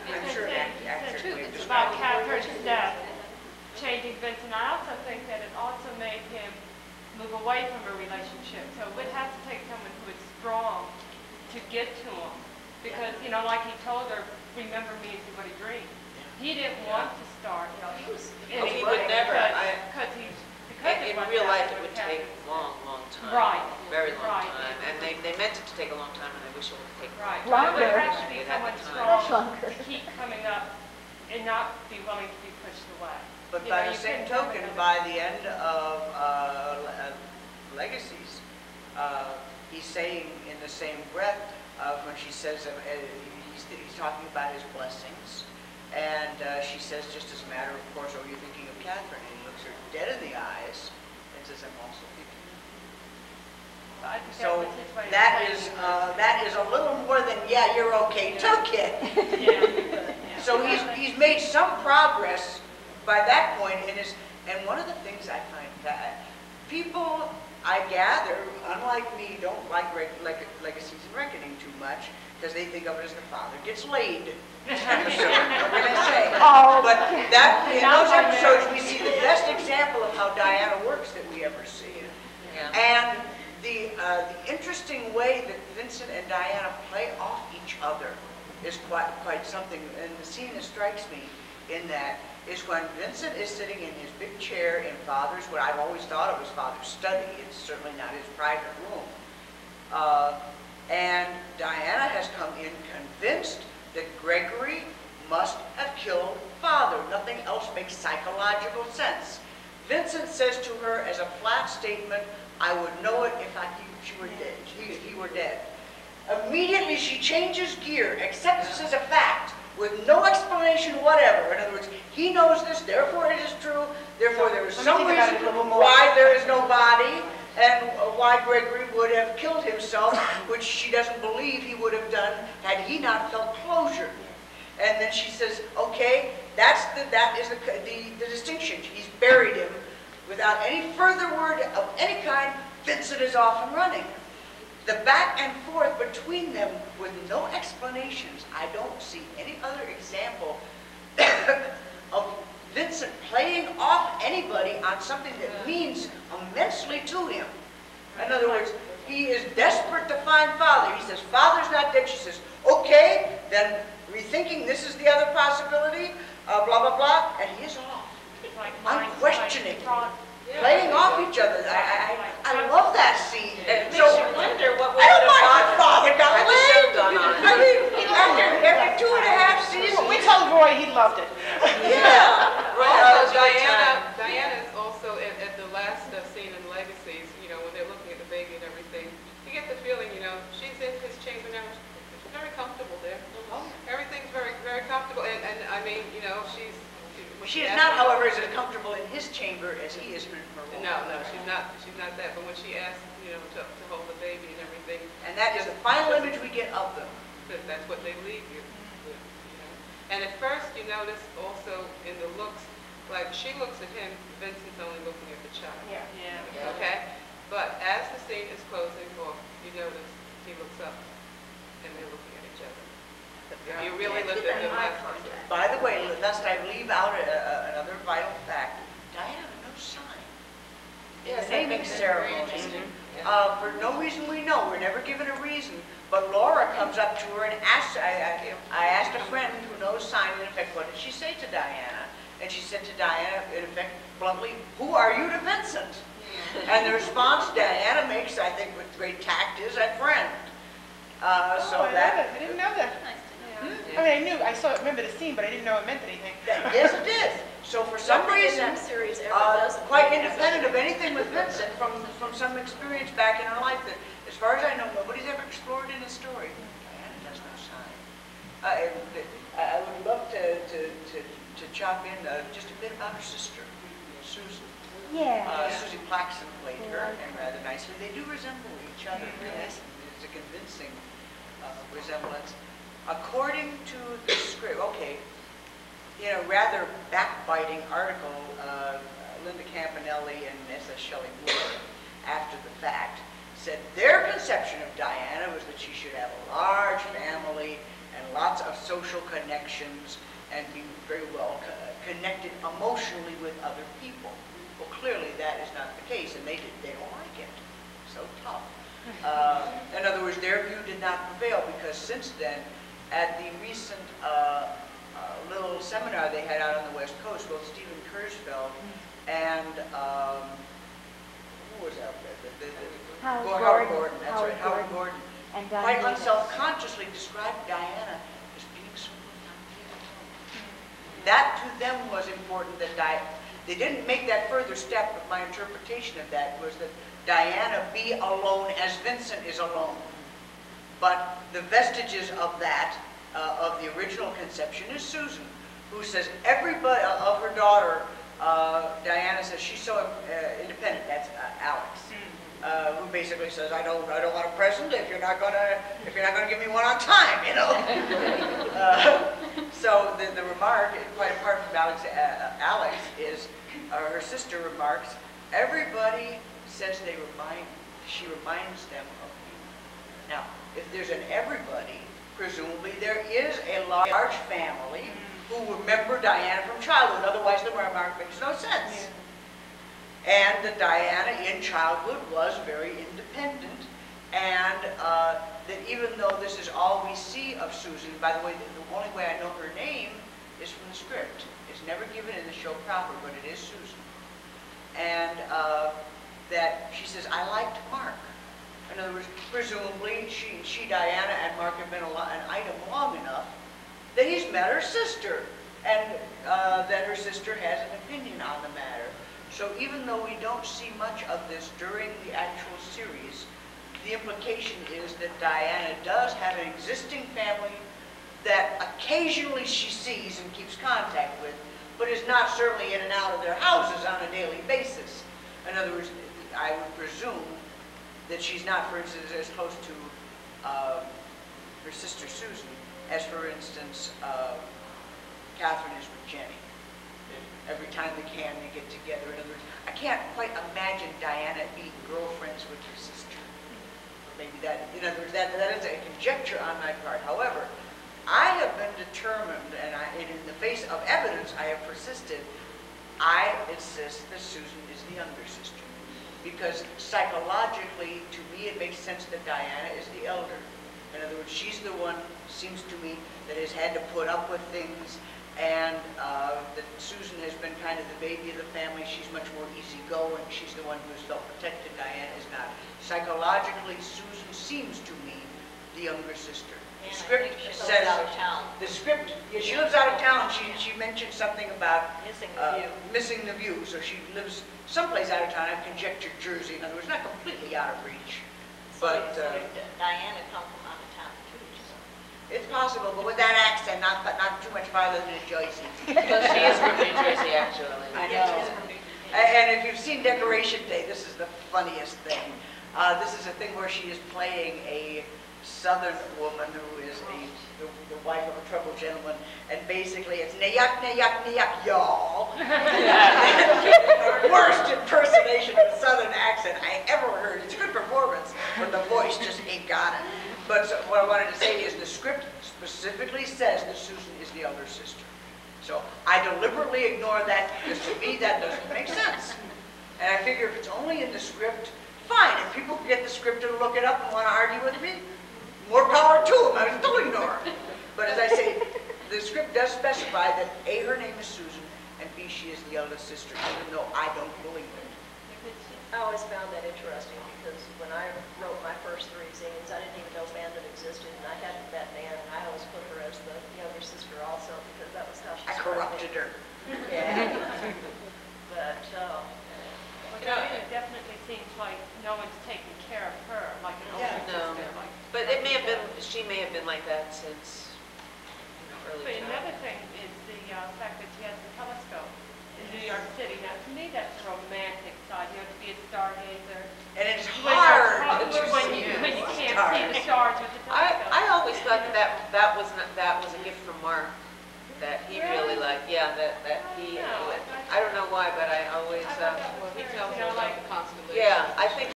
I'm sure an accurate way of It's about describing Catherine's death, changing Vincent. I also think that it also made him move away from a relationship. So it would have to take someone who is strong to get to him. Because, you know, like he told her, remember me if you would have dreamed. He didn't want to start. You know, he was. He would never. Because in real life, it would take a long, long time. Right. Very long Right. time. And they meant it to take a long time, and I wish it would take Right. Longer. It would have to be It had someone the strong time. to keep coming up and not be willing to be pushed away. But You by know, the you same couldn't token, come by the end of Legacies, he's saying in the same breath when she says he's talking about his blessings, and she says, just as a matter of course, oh, you're thinking of Catherine, and he looks her dead in the eyes and says, I'm also thinking of you. I think So was his way of that is a little more than, yeah, you're okay too, kid. Yeah. So he's made some progress by that point and one of the things I find that people, I gather, unlike me, don't like Legacies and Reckoning too much because they think of it as the father gets laid. What can I say? Oh, But that in those episodes we see the best example of how Diana works that we ever see. Yeah. And the interesting way that Vincent and Diana play off each other is quite something. And the scene that strikes me in that is when Vincent is sitting in his big chair in Father's, what I've always thought of as Father's study. It's certainly not his private room. And Diana has come in convinced that Gregory must have killed Father. Nothing else makes psychological sense. Vincent says to her as a flat statement, I would know it if she were dead. He were dead. Immediately she changes gear, accepts this as a fact, with no explanation whatever. In other words, he knows this, therefore it is true, therefore there is some reason why there is no body, and why Gregory would have killed himself, which she doesn't believe he would have done had he not felt closure. And then she says, okay, that is the distinction. He's buried him without any further word of any kind. Vincent is off and running. The back and forth between them with no explanations. I don't see any other example of Vincent playing off anybody on something that means immensely to him. In other words, he is desperate to find Father. He says, Father's not dead. She says, okay, then rethinking this is the other possibility, blah, blah, blah, and he is off. Unquestioning. Playing off each other. I love that scene. It makes you wonder what would I don't have mind if Father got had the show gone on. I mean, after 2.5 seasons. We told Roy he loved it. Yeah. Also, Diana is also at the last scene in Legacies, you know, when they're looking at the baby and everything, you get the feeling, you know, she's in his chamber now. She's very comfortable there. Everything's very, very comfortable. And I mean, you know, She is not, however, as comfortable in his chamber as he is in her room. No, she's not that. But when she asks, you know, to hold the baby and everything, And that is the final image we get of them. that's what they leave you with, you know. And at first, you notice also in the looks, like she looks at him, Vincent's only looking at the child. Yeah. Okay? But as the scene is closing off, you notice he looks up and they're looking at each other. If you really look at them, By the way, lest I leave out another vital fact, Diana had no sign in the naming ceremony. For no reason we know. We're never given a reason. But Laura comes up to her and asks, I asked a friend who knows sign, in effect, what did she say to Diana? And she said to Diana, in effect, bluntly, who are you to Vincent? And the response Diana makes, I think with great tact, is a friend. I didn't know that. Yeah. I mean, I remember the scene, but I didn't know it meant anything. Yes, it did. So for some reason, that series ever does quite independent of anything with Vincent, from some experience back in her life, that as far as I know, nobody's ever explored in a story. Diana does no sign. I would love to chop in just a bit about her sister, Susan. Yeah. Susie Plaxton played her, and rather nicely. They do resemble each other. Yes, it's a convincing resemblance. According to the script, okay, in a rather backbiting article, Linda Campanelli and S.S. Shelley Wood, after the fact, said their conception of Diana was that she should have a large family and lots of social connections and be very well connected emotionally with other people. Well, clearly that is not the case, and they don't like it. So tough. In other words, their view did not prevail, because since then, at the recent little seminar they had out on the West Coast, both Stephen Kurzfeld and who was out there? Howard Gordon. That's right, Howard Gordon. And Quite Diana unselfconsciously described Diana as being someone young. That to them was important. That they didn't make that further step, but my interpretation of that was that Diana be alone as Vincent is alone. But the vestiges of that, of the original conception, is Susan, who says everybody, of her daughter, Diana says she's so independent. That's Alex, who basically says, I don't want a present if you're not gonna give me one on time, you know. So the remark, quite apart from Alex, is her sister remarks, everybody says she reminds them of you. Now, if there's an everybody, presumably there is a large family who remember Diana from childhood, otherwise the remark makes no sense. And that Diana in childhood was very independent, and that even though this is all we see of Susan, by the way, the only way I know her name is from the script. It's never given in the show proper, but it is Susan. And that she says, I liked Mark. In other words, presumably she Diana, and Mark have been an item long enough that he's met her sister, and that her sister has an opinion on the matter. So even though we don't see much of this during the actual series, the implication is that Diana does have an existing family that occasionally she sees and keeps contact with, but is not certainly in and out of their houses on a daily basis. In other words, I would presume that she's not, for instance, as close to her sister Susan as, for instance, Catherine is with Jenny. Every time they can, they get together. In other words, I can't quite imagine Diana being girlfriends with her sister. Maybe that, in other words, that is a conjecture on my part. However, I have been determined, and in the face of evidence, I have persisted. I insist that Susan is the younger sister, because psychologically, to me, it makes sense that Diana is the elder. In other words, she's the one, seems to me, that has had to put up with things, and that Susan has been kind of the baby of the family. She's much more easygoing. She's the one who's felt protected. Diana is not. Psychologically, Susan seems to me the younger sister. The script says out of town. The script, yeah, she lives out of town. She mentioned something about Missing the view. Missing the view. So she lives someplace out of town. I've conjectured Jersey. In other words, not completely out of reach. But Diana come from out of town too. it's possible, but with that accent, not too much farther than Jersey. Well, she is from New Jersey, actually. I know. And if you've seen Decoration Day, this is the funniest thing. This is a thing where she is playing a Southern woman who is the wife of a troubled gentleman, and basically it's nayak, y'all. Worst impersonation of a Southern accent I ever heard. It's a good performance, but the voice just ain't got it. But so what I wanted to say is the script specifically says that Susan is the elder sister. So I deliberately ignore that, because to me that doesn't make sense. And I figure if it's only in the script, fine. If people can get the script and look it up and want to argue with me, more power to them. I still ignore it. But as I say, the script does specify that A, her name is Susan, and B, she is the eldest sister, even though I don't believe it. I always found that interesting, because when I wrote my first 3 zines, I didn't even know Bandit existed, and I hadn't met Nan, and I always put her as the younger sister also, because that was how she I struck me. corrupted her. Yeah. But, Well, it definitely seems like no one's taking care of her, like an older No. sister. Like, But it may have been, she may have been like that since but early another childhood. thing is the fact that she has a telescope in New York City. Now, to me, that's the romantic side. You have to be a stargazer. And it's When hard to when see you can't stars. see the stars with the telescope. I always thought that was a gift from Mark, that he really liked. Yeah, that he. No, I don't know why, but I always. He tells her about the constellation. Yeah, I think